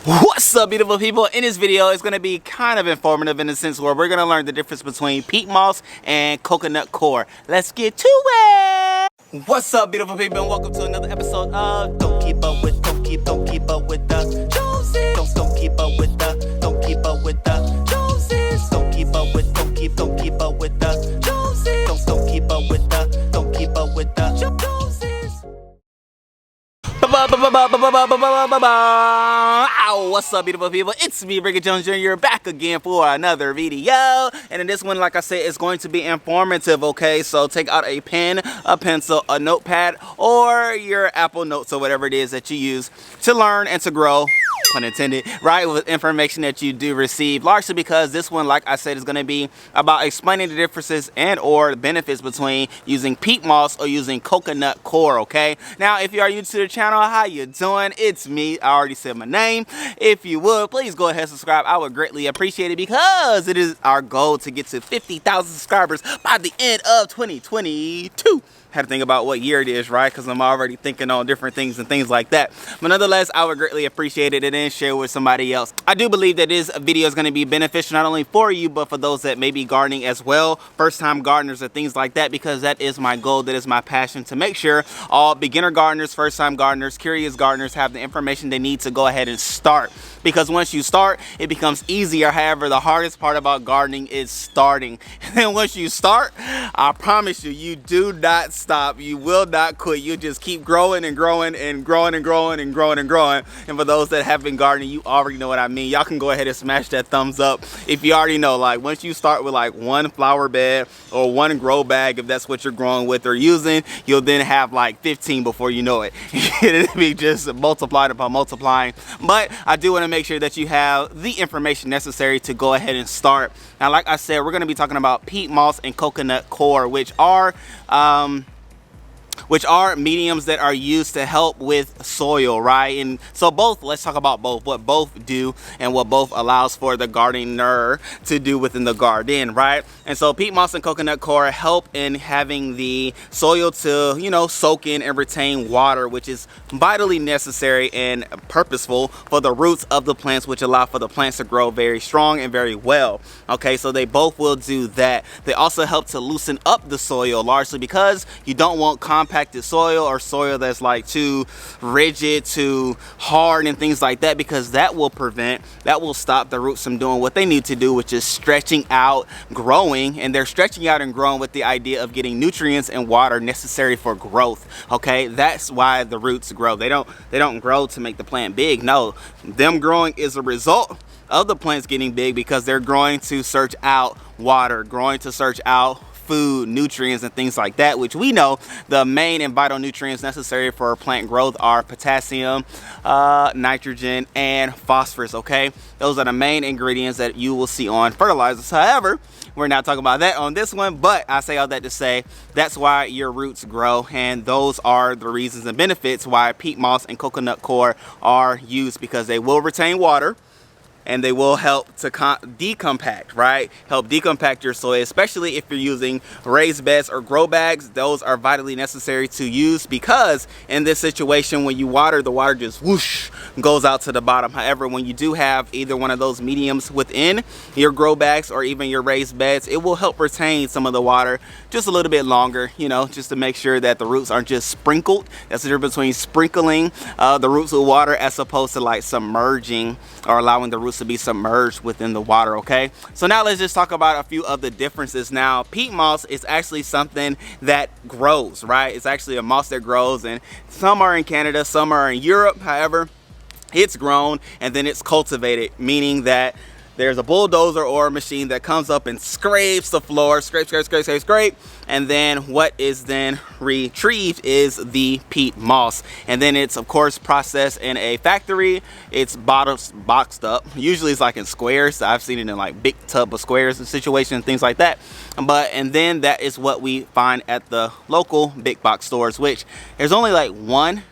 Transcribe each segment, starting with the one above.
What's up, beautiful people? In this video, it's going to be kind of informative in the sense where we're going to learn the difference between peat moss and coconut coir. Let's get to it! What's up, beautiful people, and welcome to another episode of Don't Keep Up With the Joneses. Don't keep up with the Joneses. Don't keep up with the Joneses. Don't keep up with the Joneses. Don't keep up with the Joneses. What's up, beautiful people? It's me, Ricky Jones Jr. back again for another video. And in this one, like I said, it's going to be informative, okay? So take out a pen, a pencil, a notepad, or your Apple Notes or whatever it is that you use to learn and to grow, pun intended, right, with information that you do receive, largely because this one, like I said, is going to be about explaining the differences and or benefits between using peat moss or using coconut coir, okay? Now, if you are new to the channel, how you doing? It's me. I already said my name. If you would, please go ahead and subscribe. I would greatly appreciate it because it is our goal to get to 50,000 subscribers by the end of 2022. Had to think about what year it is, right? Because I'm already thinking on different things and things like that. But nonetheless, I would greatly appreciate it and then share with somebody else. I do believe that this video is going to be beneficial not only for you, but for those that may be gardening as well, first-time gardeners and things like that, because that is my goal, that is my passion, to make sure all beginner gardeners, first-time gardeners, curious gardeners have the information they need to go ahead and start. Because once you start, it becomes easier. However, the hardest part about gardening is starting. And then once you start, I promise you, you do not stop. You will not quit. You just keep growing and growing and growing and growing and growing and growing. And for those that have been gardening, you already know what I mean. Y'all can go ahead and smash that thumbs up if you already know. Like, once you start with like one flower bed or one grow bag, if that's what you're growing with or using, you'll then have like 15 before you know it. It'll be just multiplied upon multiplying. But I do want to make sure that you have the information necessary to go ahead and start. Now, like I said, we're going to be talking about peat moss and coconut coir, which are mediums that are used to help with soil, right? And so both, let's talk about both, what both do and what both allows for the gardener to do within the garden, right? And so peat moss and coconut coir help in having the soil to, you know, soak in and retain water, which is vitally necessary and purposeful for the roots of the plants, which allow for the plants to grow very strong and very well. Okay, so they both will do that. They also help to loosen up the soil, largely because you don't want compacted soil or soil that's like too rigid, too hard and things like that, because that will stop the roots from doing what they need to do, which is stretching out, growing. And they're stretching out and growing with the idea of getting nutrients and water necessary for growth. Okay, that's why the roots grow. They don't grow to make the plant big. No, them growing is a result of the plants getting big, because they're growing to search out water, growing to search out food, nutrients, and things like that, which we know the main and vital nutrients necessary for plant growth are potassium, nitrogen, and phosphorus. Okay, those are the main ingredients that you will see on fertilizers. However, we're not talking about that on this one, but I say all that to say that's why your roots grow, and those are the reasons and benefits why peat moss and coconut coir are used, because they will retain water and they will help to decompact, right? Help decompact your soil, especially if you're using raised beds or grow bags. Those are vitally necessary to use, because in this situation, when you water, the water just whoosh goes out to the bottom. However, when you do have either one of those mediums within your grow bags or even your raised beds, it will help retain some of the water just a little bit longer, you know, just to make sure that the roots aren't just sprinkled. That's the difference between sprinkling the roots with water as opposed to like submerging or allowing the roots to be submerged within the water. Okay, so now let's just talk about a few of the differences. Now, peat moss is actually something that grows, right? It's actually a moss that grows, and some are in Canada, some are in Europe. However, it's grown and then it's cultivated, meaning that there's a bulldozer or a machine that comes up and scrapes the floor, scrape, and then what is then retrieved is the peat moss, and then it's of course processed in a factory. It's boxed up. Usually it's like in squares. I've seen it in like big tub of squares and situations, things like that. And then that is what we find at the local big box stores, which there's only like one.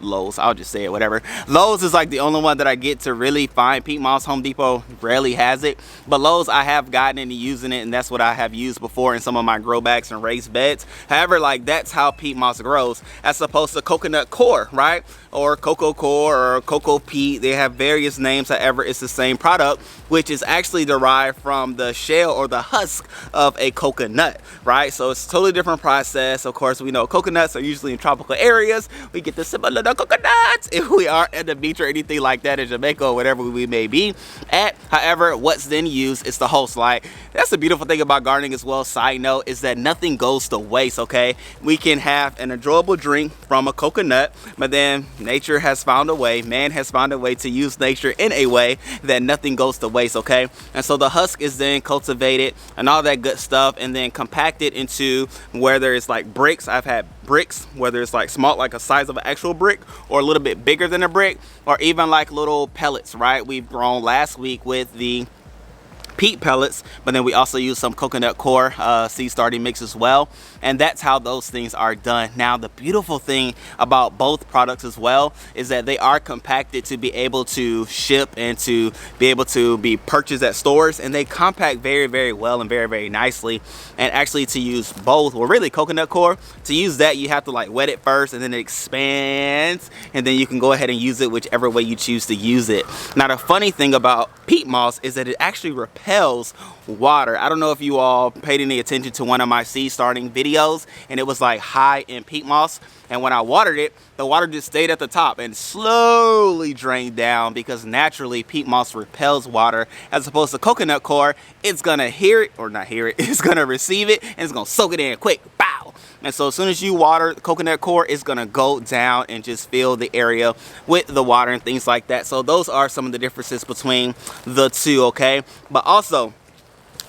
Lowe's, I'll just say it, whatever. Lowe's is like the only one that I get to really find peat moss. Home Depot rarely has it, but Lowe's I have gotten into using it, and that's what I have used before in some of my grow bags and raised beds. However, like, that's how peat moss grows, as opposed to coconut coir, right? or Coco Coir or Coco Peat. They have various names, however it's the same product, which is actually derived from the shell or the husk of a coconut, right? So it's a totally different process. Of course, we know coconuts are usually in tropical areas. We get the similar to coconuts if we are at the beach or anything like that in Jamaica or whatever we may be at. However, what's then used is the host. Like, that's the beautiful thing about gardening as well. Side note is that nothing goes to waste, okay? We can have an enjoyable drink from a coconut, but then nature has found a way, man has found a way to use nature in a way that nothing goes to waste, okay? And so the husk is then cultivated and all that good stuff, and then compacted into, whether it's like bricks. I've had bricks, whether it's like small, like a size of an actual brick, or a little bit bigger than a brick, or even like little pellets, right? We've grown last week with the peat pellets, but then we also use some coconut coir seed starting mix as well, and that's how those things are done. Now, the beautiful thing about both products as well is that they are compacted to be able to ship and to be able to be purchased at stores, and they compact very, very well and very, very nicely. And actually, to use both, well, really coconut coir, to use that you have to like wet it first, and then it expands, and then you can go ahead and use it whichever way you choose to use it. Now, the funny thing about peat moss is that it actually repels water. I don't know if you all paid any attention to one of my seed starting videos, and it was like high in peat moss, and when I watered it, the water just stayed at the top and slowly drained down, because naturally peat moss repels water, as opposed to coconut coir. It's gonna hear it, or not hear it, it's gonna receive it, and it's gonna soak it in quick, bow. And so as soon as you water the coconut coir, it's gonna go down and just fill the area with the water and things like that. So those are some of the differences between the two, okay? But also,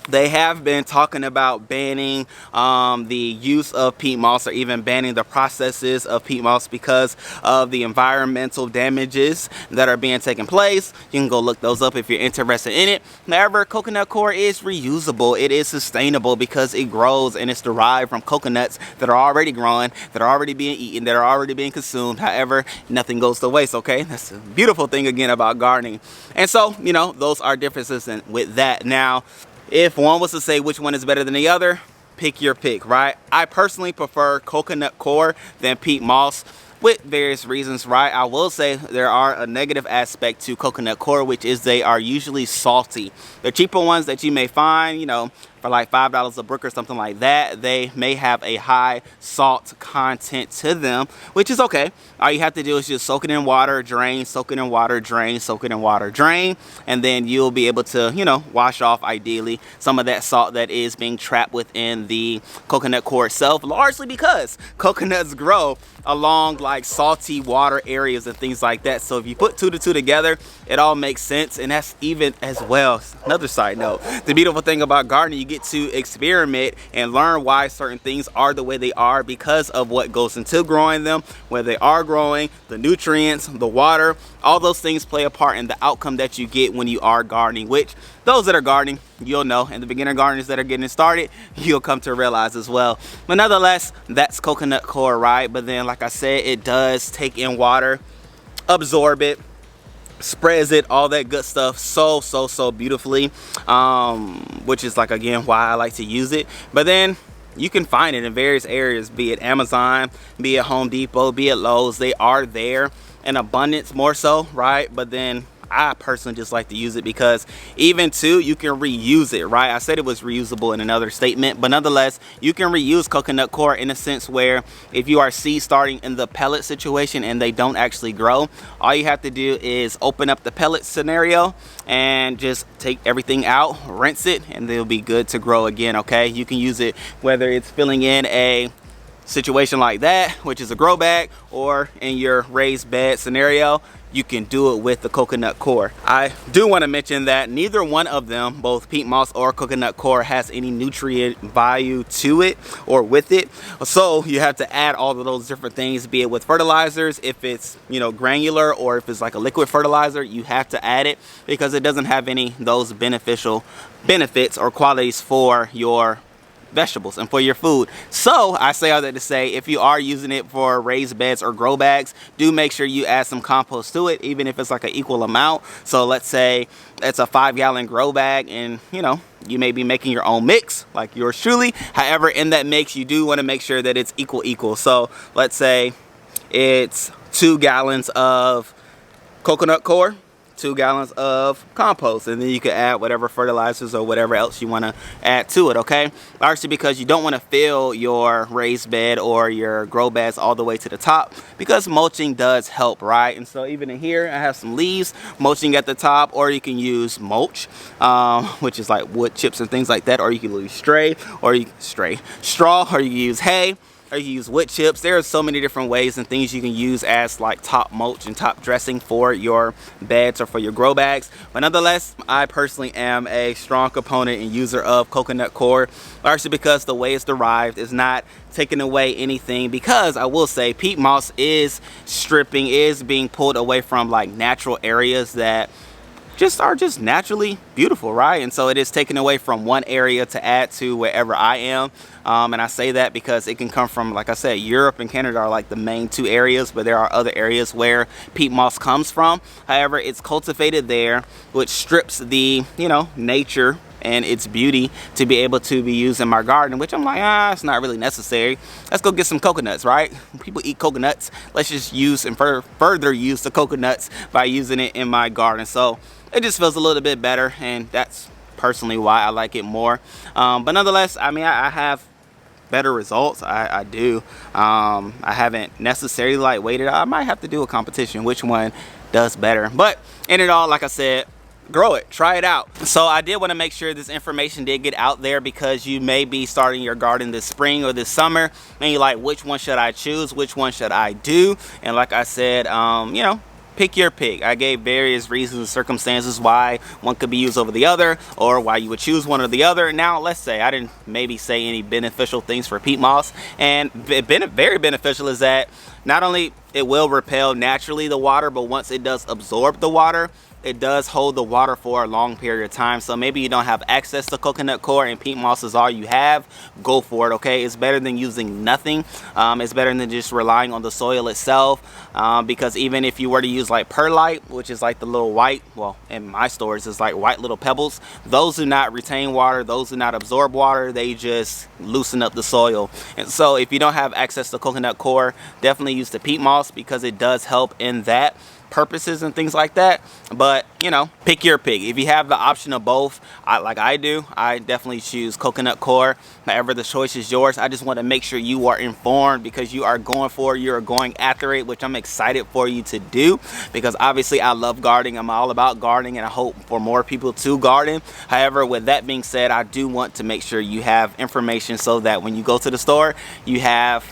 they have been talking about banning the use of peat moss, or even banning the processes of peat moss, because of the environmental damages that are being taken place. You can go look those up if you're interested in it. However, coconut coir is reusable. It is sustainable because it grows and it's derived from coconuts that are already growing, that are already being eaten, that are already being consumed. However, nothing goes to waste, okay? That's a beautiful thing again about gardening. And so, you know, those are differences with that. Now, if one was to say which one is better than the other, pick your pick, right? I personally prefer coconut coir than peat moss, with various reasons, right? I will say there are a negative aspect to coconut coir, which is they are usually salty. The cheaper ones that you may find, you know, for like $5 a brick or something like that, they may have a high salt content to them, which is okay. All you have to do is just soak it in water, drain, soak it in water, drain, soak it in water, drain, and then you'll be able to, you know, wash off ideally some of that salt that is being trapped within the coconut coir itself, largely because coconuts grow along like salty water areas and things like that. So if you put two to two together, it all makes sense. And that's even as well, another side note, the beautiful thing about gardening, you get to experiment and learn why certain things are the way they are because of what goes into growing them, where they are growing, the nutrients, the water, all those things play a part in the outcome that you get when you are gardening, which those that are gardening, you'll know, and the beginner gardeners that are getting started, you'll come to realize as well. But nonetheless, that's coconut coir, right? But then, like I said, it does take in water, absorb it, spreads it, all that good stuff so beautifully, which is like, again, why I like to use it. But then you can find it in various areas, be it Amazon, be it Home Depot, be it Lowe's. They are there in abundance, more so, right? But then I personally just like to use it because even too, you can reuse it, right? I said it was reusable in another statement, but nonetheless, you can reuse coconut coir in a sense where if you are seed starting in the pellet situation and they don't actually grow, all you have to do is open up the pellet scenario and just take everything out, rinse it, and they'll be good to grow again, okay? You can use it whether it's filling in a situation like that, which is a grow bag, or in your raised bed scenario, you can do it with the coconut coir. I do want to mention that neither one of them, both peat moss or coconut coir, has any nutrient value to it or with it. So you have to add all of those different things, be it with fertilizers, if it's, you know, granular, or if it's like a liquid fertilizer, you have to add it because it doesn't have any those beneficial benefits or qualities for your vegetables and for your food. So I say all that to say, if you are using it for raised beds or grow bags, do make sure you add some compost to it, even if it's like an equal amount. So let's say it's a 5-gallon grow bag and, you know, you may be making your own mix like yours truly. However, in that mix, you do want to make sure that it's equal. So let's say it's 2 gallons of coconut coir, 2 gallons of compost, and then you can add whatever fertilizers or whatever else you want to add to it, okay? Actually, because you don't want to fill your raised bed or your grow beds all the way to the top, because mulching does help, right? And so even in here, I have some leaves, mulching at the top, or you can use mulch, which is like wood chips and things like that, or you can use straw, or you can use hay, or you use wood chips. There are so many different ways and things you can use as like top mulch and top dressing for your beds or for your grow bags. But nonetheless, I personally am a strong component and user of coconut coir, largely because the way it's derived is not taking away anything, because I will say peat moss is being pulled away from like natural areas that are just naturally beautiful, right? And so it is taken away from one area to add to wherever I am, and I say that because it can come from, like I said, Europe and Canada are like the main 2 areas, but there are other areas where peat moss comes from. However, it's cultivated there, which strips the, you know, nature and its beauty to be able to be used in my garden, which I'm like, it's not really necessary. Let's go get some coconuts, right? People eat coconuts. Let's just use and further use the coconuts by using it in my garden. So it just feels a little bit better, and that's personally why I like it more. But nonetheless, I mean, I have better results. I do. I haven't necessarily like waited. I might have to do a competition, which one does better. But in it all, like I said, grow it, try it out. So I did want to make sure this information did get out there, because you may be starting your garden this spring or this summer and you're like, which one should I choose? Which one should I do? And like I said, you know, pick your pick. I gave various reasons and circumstances why one could be used over the other, or why you would choose one or the other. Now, let's say I didn't maybe say any beneficial things for peat moss, and very beneficial is that not only it will repel naturally the water, but once it does absorb the water, it does hold the water for a long period of time. So maybe you don't have access to coconut coir and peat moss is all you have, go for it, okay? It's better than using nothing. It's better than just relying on the soil itself, because even if you were to use like perlite, which is like the little white, well, in my stores it's like white little pebbles, those do not retain water, those do not absorb water, they just loosen up the soil. And so if you don't have access to coconut coir, definitely use the peat moss, because it does help in that purposes and things like that. But you know, pick your pick. If you have the option of both, like I do, I definitely choose coconut coir. However, the choice is yours. I just want to make sure you are informed, because you are going after it, which I'm excited for you to do, because obviously I love gardening. I'm all about gardening, and I hope for more people to garden. However, with that being said, I do want to make sure you have information so that when you go to the store, you have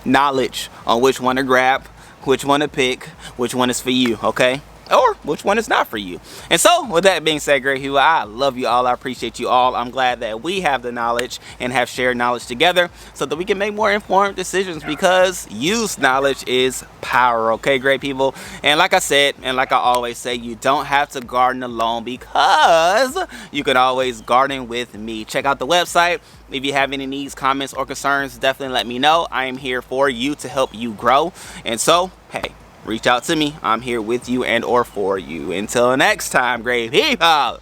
knowledge on which one to grab, which one to pick, which one is for you, okay? Or which one is not for you. And so with that being said, great people, I love you all. I appreciate you all. I'm glad that we have the knowledge and have shared knowledge together so that we can make more informed decisions, because used knowledge is power, okay, great people? And like I said, and like I always say, you don't have to garden alone, because you can always garden with me. Check out the website. If you have any needs, comments, or concerns, definitely let me know. I am here for you to help you grow. And so, hey, reach out to me. I'm here with you and or for you. Until next time, great people, I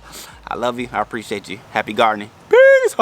love you. I appreciate you. Happy gardening. Peace.